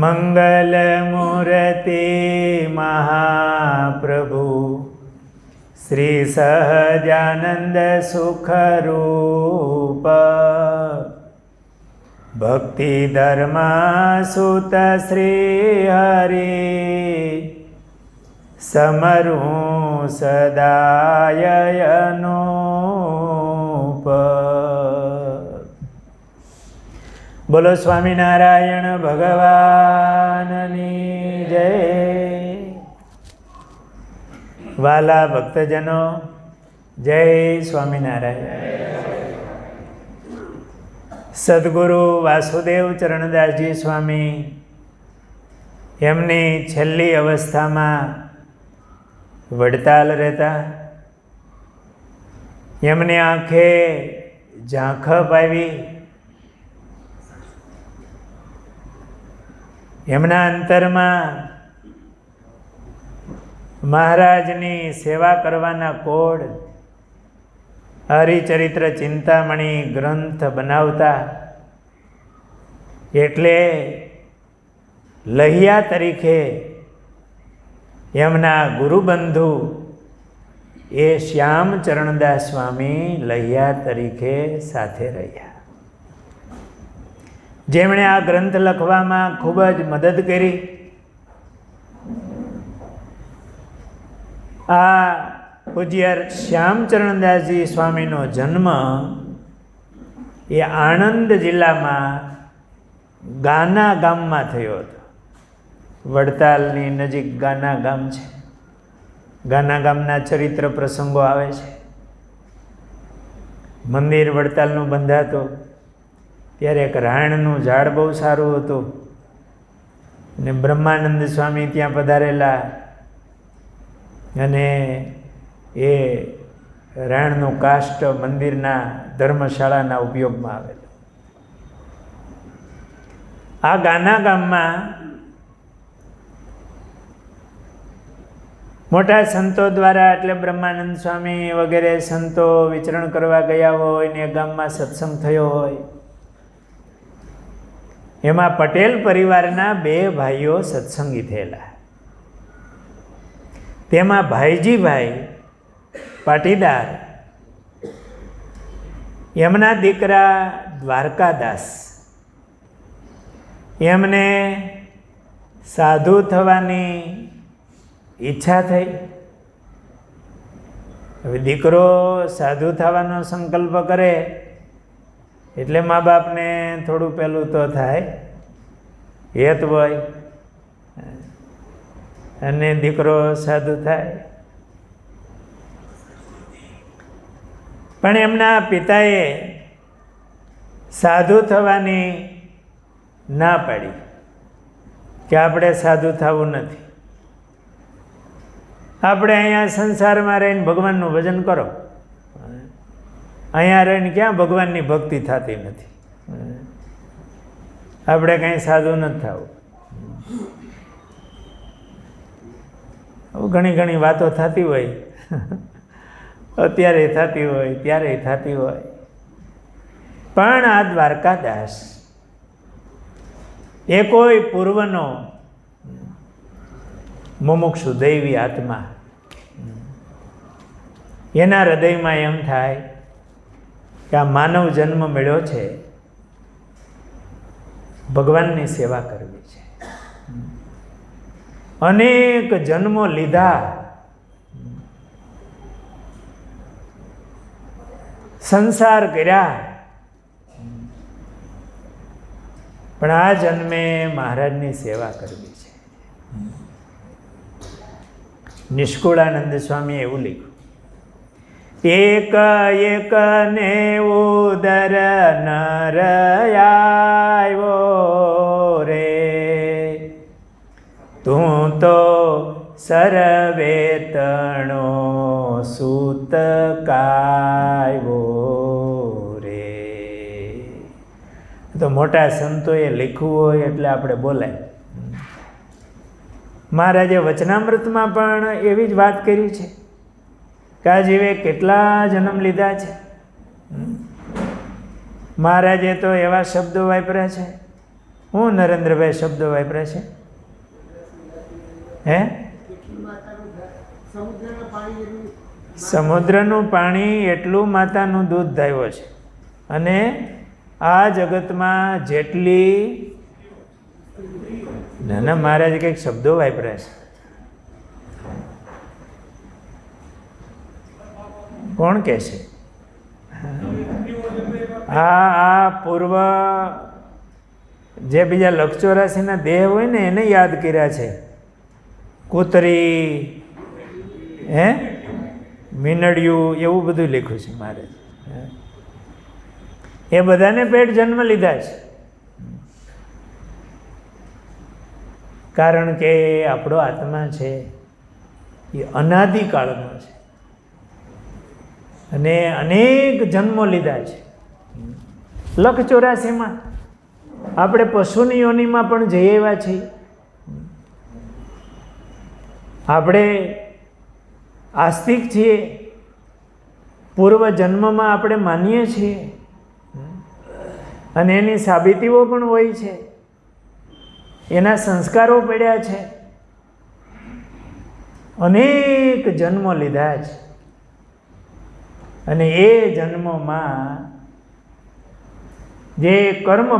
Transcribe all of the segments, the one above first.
મંગલમૂર્તિ મહાપ્રભુ શ્રી સહજાનંદ સુખરૂપ ભક્તિ ધર્મ સુત શ્રી હરિ સમરું સદાય અનુપ. બોલો સ્વામિનારાયણ ભગવાનની જય. વાલા ભક્તજનો, જય સ્વામિનારાયણ. સદગુરુ વાસુદેવ ચરણદાસજી સ્વામી એમની છેલ્લી અવસ્થામાં વડતાલ રહેતા. એમની આંખે ઝાંખપ આવી. એમના અંતરમાં મહારાજની સેવા કરવાના કોડ હરિચરિત્ર ચિંતામણી ગ્રંથ બનાવતા, એટલે લહિયા તરીકે એમના ગુરુબંધુ એ શ્યામચરણદાસ સ્વામી લહિયા તરીકે સાથે રહ્યા, જેમણે આ ગ્રંથ લખવામાં ખૂબ જ મદદ કરી. આ પૂજ્ય શ્યામચરણદાસજી સ્વામીનો જન્મ એ આણંદ જિલ્લામાં ગાના ગામમાં થયો હતો. વડતાલની નજીક ગાના ગામ છે. ગાના ગામના ચરિત્ર પ્રસંગો આવે છે. મંદિર વડતાલનું બંધાતું ત્યારે એક રાયણનું ઝાડ બહુ સારું હતું અને બ્રહ્માનંદ સ્વામી ત્યાં પધારેલા અને એ રાયણનું કાષ્ટ મંદિરના ધર્મશાળાના ઉપયોગમાં આવેલું. આ ગાના ગામમાં મોટા સંતો દ્વારા, એટલે બ્રહ્માનંદ સ્વામી વગેરે સંતો વિચરણ કરવા ગયા હોય ને ગામમાં સત્સંગ થયો હોય, એમાં પટેલ પરિવારના બે ભાઈઓ સત્સંગી થયેલા. તેમાં ભાઈજીભાઈ પાટીદાર, એમના દીકરા દ્વારકાદાસ, એમને સાધુ થવાની ઈચ્છા થઈ. હવે દીકરો સાધુ થવાનો સંકલ્પ કરે એટલે મા બાપને થોડું પેલું તો થાય, હેત હોય, અને દીકરો સાધુ થાય. પણ એમના પિતાએ સાધુ થવાની ના પાડી કે આપણે સાધુ થવું નથી, આપણે અહીંયા સંસારમાં રહીને ભગવાનનું ભજન કરો, અહીંયા રહીને ક્યાં ભગવાનની ભક્તિ થતી નથી, આપણે કંઈ સાધુ નથી થવું. ઘણી ઘણી વાતો થતી હોય, અત્યારે થતી હોય, ત્યારે થતી હોય. પણ આ દ્વારકાદાસ એ કોઈ પૂર્વનો મુમુક્ષુ દૈવી આત્મા, એના હૃદયમાં એમ થાય કે આ માનવ જન્મ મળ્યો છે, ભગવાનની સેવા કરવી છે. અનેક જન્મો લીધા, સંસાર કર્યા, પણ આ જન્મે મહારાજની સેવા કરવી છે. નિષ્કુળાનંદ સ્વામી એવું લખ્યું, એક એક ને ઉદર નર આવ્યો રે, તું તો સર્વે તણો સૂત કાયો રે. તો મોટા સંતોએ લખ્યું હોય એટલે આપણે બોલાય. મહારાજે વચનામૃતમાં પણ એવી જ વાત કરી છે કે આ જીવે કેટલા જન્મ લીધા છે. મહારાજે તો એવા શબ્દો વાપર્યા છે હું નરેન્દ્રભાઈ શબ્દો વાપરે છે? હે? સમુદ્રનું પાણી એટલું માતાનું દૂધ ધાવ્યો છે. અને આ જગતમાં જેટલી નાના મહારાજ કંઈક શબ્દો વાપર્યા છે. કોણ કહે છે? આ પૂર્વ જે બીજા લક્ષ 84ના દેહ હોય ને એને યાદ કર્યા છે. કૂતરી, હે, મીનડિયું, એવું બધું લખ્યું છે મારે. એ બધાને પેટ જન્મ લીધા છે. કારણ કે આપણો આત્મા છે એ અનાદિકાળનો છે અને અનેક જન્મો લીધા છે. લખ 84માં આપણે પશુની યોનિમાં પણ જઈ આવ્યા છીએ. આપણે આસ્તિક છીએ, પૂર્વ જન્મમાં આપણે માનીએ છીએ અને એની સાબિતીઓ પણ હોય છે. એના સંસ્કારો પડ્યા છે. અનેક જન્મો લીધા છે અને એ જન્મોમાં જે કર્મ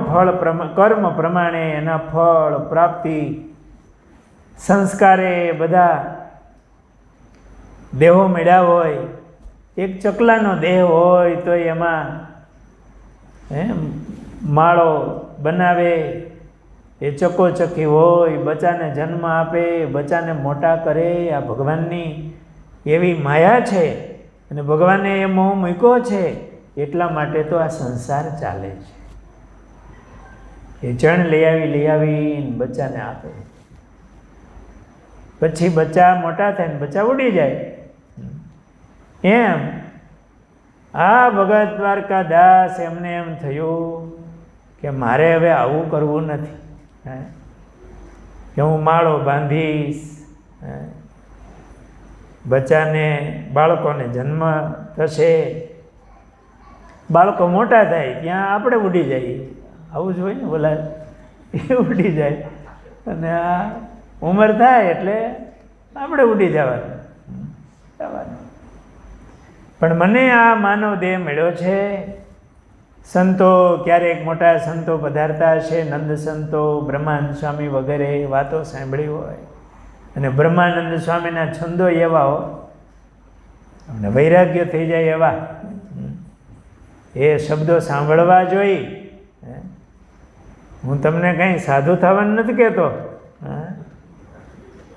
પ્રમાણે એના ફળ પ્રાપ્તિ સંસ્કારે બધા દેહો મળ્યા હોય. એક ચકલાનો દેહ હોય તો એમાં માળો બનાવે, એ ચકોચકી હોય, બચ્ચાને જન્મ આપે, બચ્ચાને મોટા કરે. આ ભગવાનની એવી માયા છે અને ભગવાને એ મોહ મૂક્યો છે. એટલા માટે તો આ સંસાર ચાલે છે. એ જણ લઈ આવીને બચ્ચાને આપે. પછી બચ્ચા મોટા થાય ને બચ્ચા ઉડી જાય. એમ આ ભગત દ્વારકાદાસ એમને એમ થયું કે મારે હવે આવું કરવું નથી, કે હું માળો બાંધીશ, બચ્ચાને બાળકોને જન્મ થશે, બાળકો મોટા થાય ત્યાં આપણે ઉડી જઈએ. આવું જ હોય ને, બોલા એ ઉડી જાય અને આ ઉંમર થાય એટલે આપણે ઉડી જવાનું. પણ મને આ માનવ દેહ મળ્યો છે. સંતો ક્યારેક મોટા સંતો પધારતા હશે, નંદ સંતો, બ્રહ્માનંદ સ્વામી વગેરે વાતો સાંભળી હોય અને બ્રહ્માનંદ સ્વામીના છંદો એવા હો અને વૈરાગ્ય થઈ જાય એવા. એ શબ્દો સાંભળવા જોઈ. હું તમને કંઈ સાધુ થવાનું નથી કહેતો,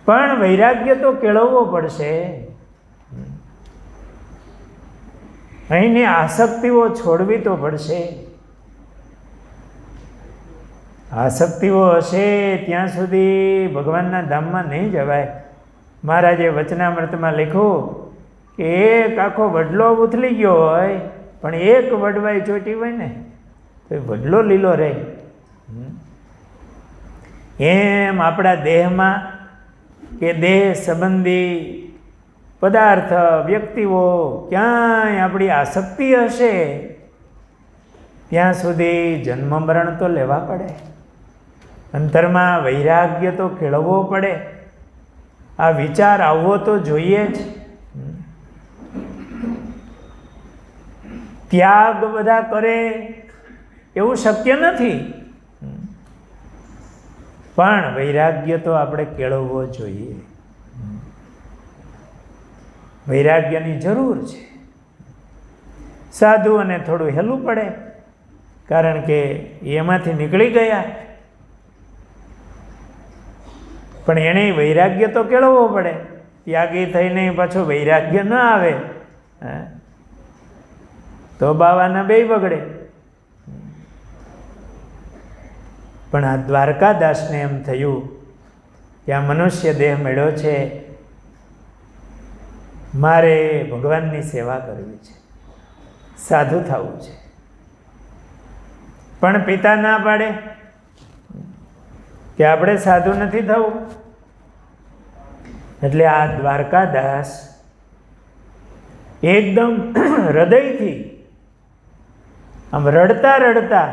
પણ વૈરાગ્ય તો કેળવવો પડશે. અહીંની આસક્તિઓ છોડવી તો પડશે. આસક્તિઓ હશે ત્યાં સુધી ભગવાનના ધામમાં નહીં જવાય. મહારાજે વચનામૃતમાં લખ્યું કે એક આખો વડલો ઉથલી ગયો હોય પણ એક વડવાઈ ચોટી હોય ને તો વડલો લીલો રહે. એમ આપણા દેહમાં કે દેહ સંબંધી પદાર્થ વ્યક્તિઓ ક્યાંય આપણી આસક્તિ હશે ત્યાં સુધી જન્મ મરણ તો લેવા પડે. અંતરમાં વૈરાગ્ય તો કેળવવો પડે. આ વિચાર આવવો તો જોઈએ જ. ત્યાગ બધા કરે એવું શક્ય નથી, પણ વૈરાગ્ય તો આપણે કેળવવો જોઈએ. વૈરાગ્યની જરૂર છે. સાધુ અને થોડું હેલું પડે કારણ કે એમાંથી નીકળી ગયા, પણ એને વૈરાગ્ય તો કેળવવો પડે. ત્યાગી થઈને પાછું વૈરાગ્ય ન આવે તો બાવાના બે બગડે. પણ આ દ્વારકાદાસને એમ થયું કે આ મનુષ્ય દેહ મળ્યો છે, મારે ભગવાનની સેવા કરવી છે, સાધુ થવું છે. પણ પિતા ના પાડે કે આપણે સાધુ નથી થવું. એટલે આ દ્વારકાદાસ એકદમ હૃદયથી આમ રડતા રડતા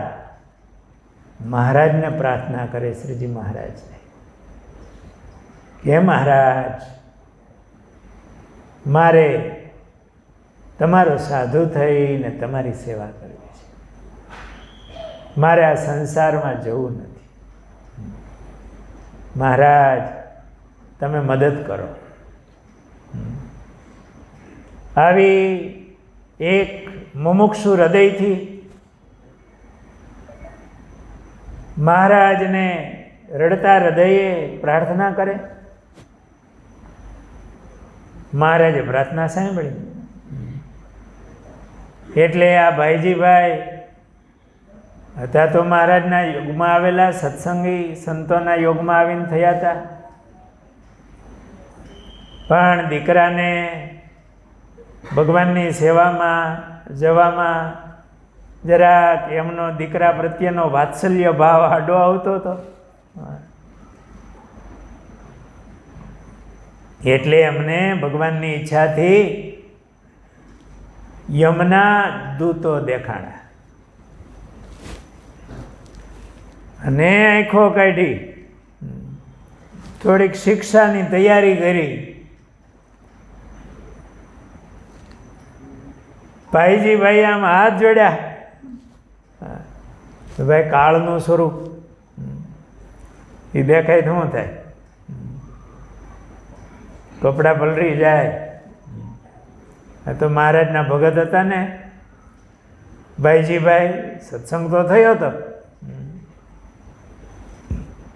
મહારાજને પ્રાર્થના કરે, શ્રીજી મહારાજને, હે મહારાજ, મારે તમારો સાધુ થઈને તમારી સેવા કરવી છે, મારે આ સંસારમાં જવું નથી, મહારાજ તમે મદદ કરો. આવી એક મુમુક્ષુ હૃદયથી મહારાજને રડતા હૃદયે પ્રાર્થના કરે. મહારાજે પ્રાર્થના સાંભળી. એટલે આ ભાઈજીભાઈ હતા તો મહારાજના યોગમાં આવેલા, સત્સંગી સંતોના યોગમાં આવીને થયા હતા, પણ દીકરાને ભગવાનની સેવામાં જવામાં જરાક એમનો દીકરા પ્રત્યેનો વાત્સલ્ય ભાવ આડો આવતો હતો. એટલે એમને ભગવાનની ઈચ્છાથી યમના દૂતો દેખાણા અને આંખો કાઢી, થોડીક શિક્ષાની તૈયારી કરી. ભાઈજીભાઈ આમ હાથ જોડ્યા, ભાઈ કાળનું સ્વરૂપ એ દેખાય તો શું થાય? કપડાં પલરી જાય. આ તો મહારાજના ભગત હતા ને ભાઈજીભાઈ, સત્સંગ તો થયો હતો.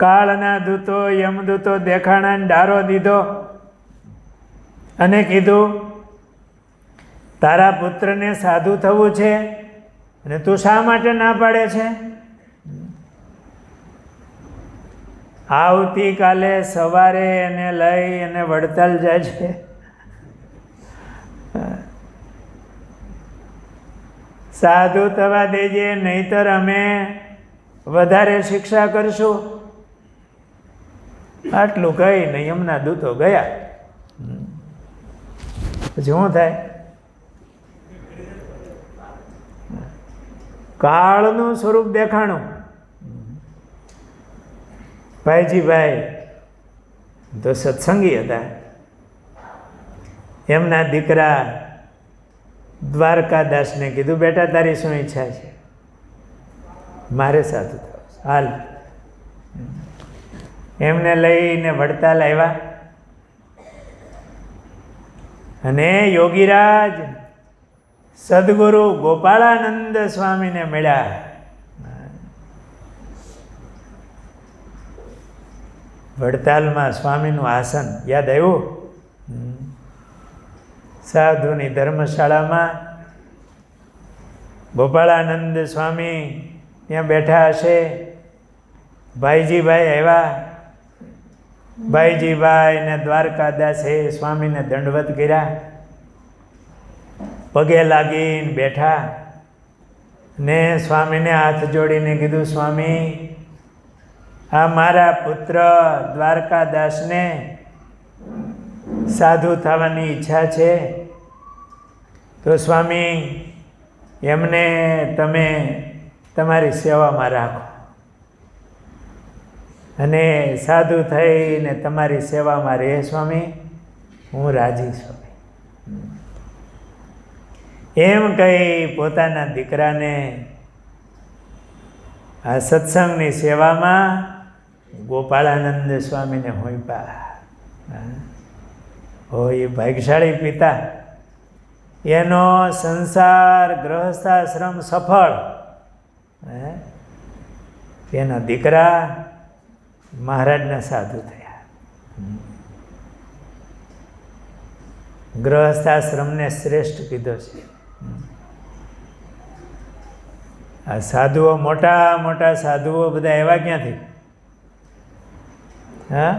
કાળના દૂતો યમદૂતો દેખાણા, ડારો દીધો અને કીધું, તારા પુત્રને સાધુ થવું છે અને તું શા માટે ના પાડે છે? આવતીકાલે સવારે એને લઈ અને વડતાલ જાય છે. સાધુ થવા દેજે, નહીતર અમે વધારે શિક્ષા કરશું. આટલું કહીને યમના દૂતો ગયા. પછી શું થાય? કાળનું સ્વરૂપ દેખાણું. ભાઈજીભાઈ તો સત્સંગી હતા. એમના દીકરા દ્વારકાદાસને કીધું, બેટા તારી શું ઈચ્છા છે? મારે સાધુ થવું, હાલ. એમને લઈને વડતાલ આવ્યા અને યોગીરાજ સદગુરુ ગોપાળાનંદ સ્વામીને મળ્યા. વડતાલમાં સ્વામીનું આસન યાદ આવ્યું? સાધુની ધર્મશાળામાં ગોપાળાનંદ સ્વામી ત્યાં બેઠા હશે. ભાઈજીભાઈ આવ્યા. ભાઈજીભાઈ ને દ્વારકાદાસે સ્વામીને દંડવત કર્યા, પગે લાગીને બેઠા ને સ્વામીને હાથ જોડીને કીધું, સ્વામી આ મારા પુત્ર દ્વારકાદાસને સાધુ થવાની ઈચ્છા છે, તો સ્વામી એમને તમે તમારી સેવામાં રાખો અને સાધુ થઈને તમારી સેવામાં રહે સ્વામી, હું રાજી છું. એમ કહી પોતાના દીકરાને આ સત્સંગની સેવામાં ગોપાળાનંદ સ્વામીને હોંપ્યા. એ ભાગ્યશાળી પિતા, એનો સંસાર ગૃહસ્થાશ્રમ સફળ. એના દીકરા મહારાજના સાધુ થયા. ગૃહસ્થાશ્રમને શ્રેષ્ઠ કીધો છે. આ સાધુઓ, મોટા મોટા સાધુઓ બધા એવા ક્યાંથી? હા,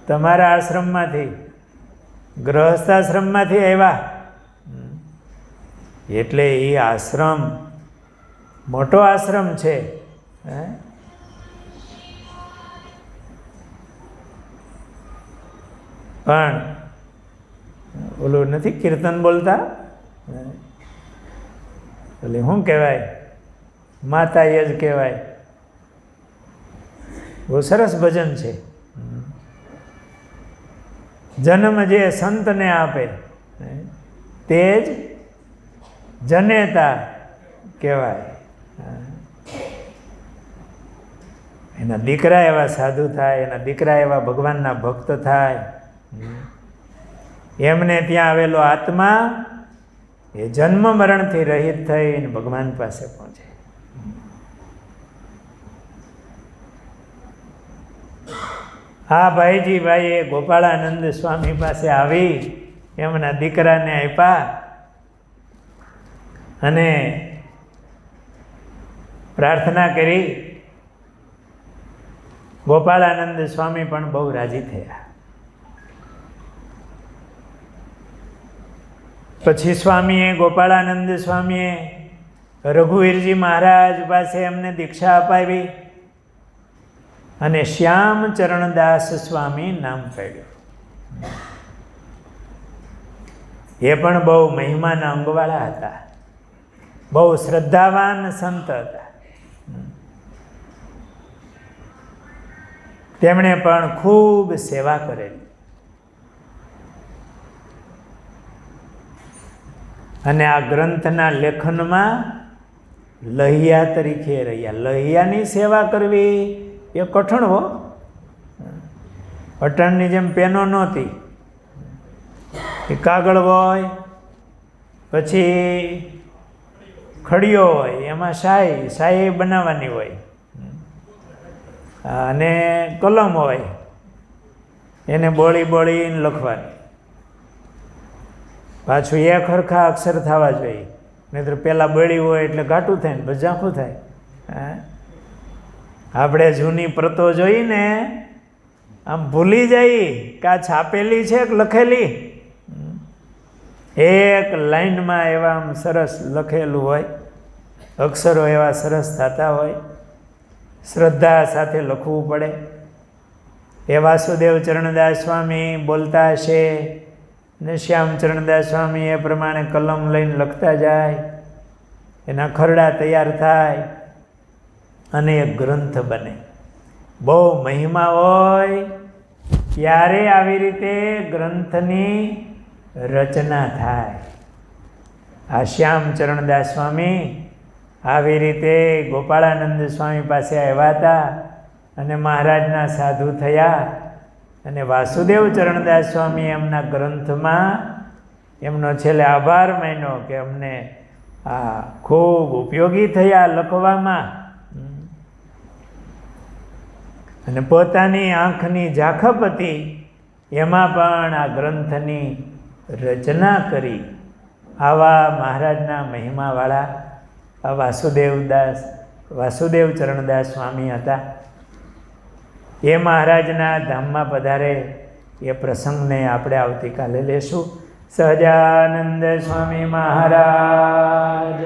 તમારા આશ્રમમાંથી, ગૃહસ્થાશ્રમમાંથી આવ્યા. એટલે એ આશ્રમ મોટો આશ્રમ છે. પણ ઓલું નથી કીર્તન બોલતા, એટલે શું કહેવાય? માતા એ જ કહેવાય. બહુ સરસ ભજન છે. જન્મ જે સંતને આપે તે જ જનેતા કહેવાય. એના દીકરા એવા સાધુ થાય, એના દીકરા એવા ભગવાનના ભક્ત થાય, એમને ત્યાં આવેલો આત્મા એ જન્મ મરણથી રહિત થઈને ભગવાન પાસે પહોંચે. હા ભાઈજી ભાઈએ ગોપાળાનંદ સ્વામી પાસે આવી એમના દીકરાને આપ્યા અને પ્રાર્થના કરી. ગોપાળાનંદ સ્વામી પણ બહુ રાજી થયા. પછી સ્વામીએ ગોપાળાનંદ સ્વામીએ રઘુવીરજી મહારાજ પાસે એમને દીક્ષા અપાવી અને શ્યામચરણદાસ સ્વામી નામ પાડ્યું. એ પણ બહુ મહિમાના અંગવાળા હતા, બહુ શ્રદ્ધાવાન સંત હતા. તેમણે પણ ખૂબ સેવા કરેલી અને આ ગ્રંથના લેખનમાં લહિયા તરીકે રહ્યા. લહિયાની સેવા કરવી એ કઠણ હો. અટાણની જેમ પેનો નહોતી, એ કાગળ હોય, પછી ખડીયો હોય, એમાં શાહી બનાવવાની હોય, અને કલમ હોય, એને બોળીને લખવાની. પાછું એક હરખા અક્ષર થવા જોઈએ, નહીંતર પહેલાં બળી હોય એટલે ઘાટું થાય ને પછી ઝાંખું થાય. આપણે જૂની પ્રતો જોઈને આમ ભૂલી જાય કે આ છાપેલી છે કે લખેલી. એક લાઈનમાં એવા આમ સરસ લખેલું હોય, અક્ષરો એવા સરસ થતા હોય, શ્રદ્ધા સાથે લખવું પડે. એ વાસુદેવ ચરણદાસ સ્વામી બોલતા હશે ને શ્યામચરણદાસ સ્વામી એ પ્રમાણે કલમ લઈને લખતા જાય, એના ખરડા તૈયાર થાય અને એક ગ્રંથ બને. બહુ મહિમા હોય ત્યારે આવી રીતે ગ્રંથની રચના થાય. આ શ્યામચરણદાસ સ્વામી આવી રીતે ગોપાળાનંદ સ્વામી પાસે આવ્યા હતા અને મહારાજના સાધુ થયા અને વાસુદેવ ચરણદાસ સ્વામી એમના ગ્રંથમાં એમનો છેલ્લે આભાર માન્યો કે અમને આ ખૂબ ઉપયોગી થયા લખવામાં. અને પોતાની આંખની ઝાખપ હતી એમાં પણ આ ગ્રંથની રચના કરી. આવા મહારાજના મહિમાવાળા આ વાસુદેવ ચરણદાસ સ્વામી હતા. એ મહારાજના ધામમાં પધારે એ પ્રસંગને આપણે આવતીકાલે લેશું. સહજાનંદ સ્વામી મહારાજ.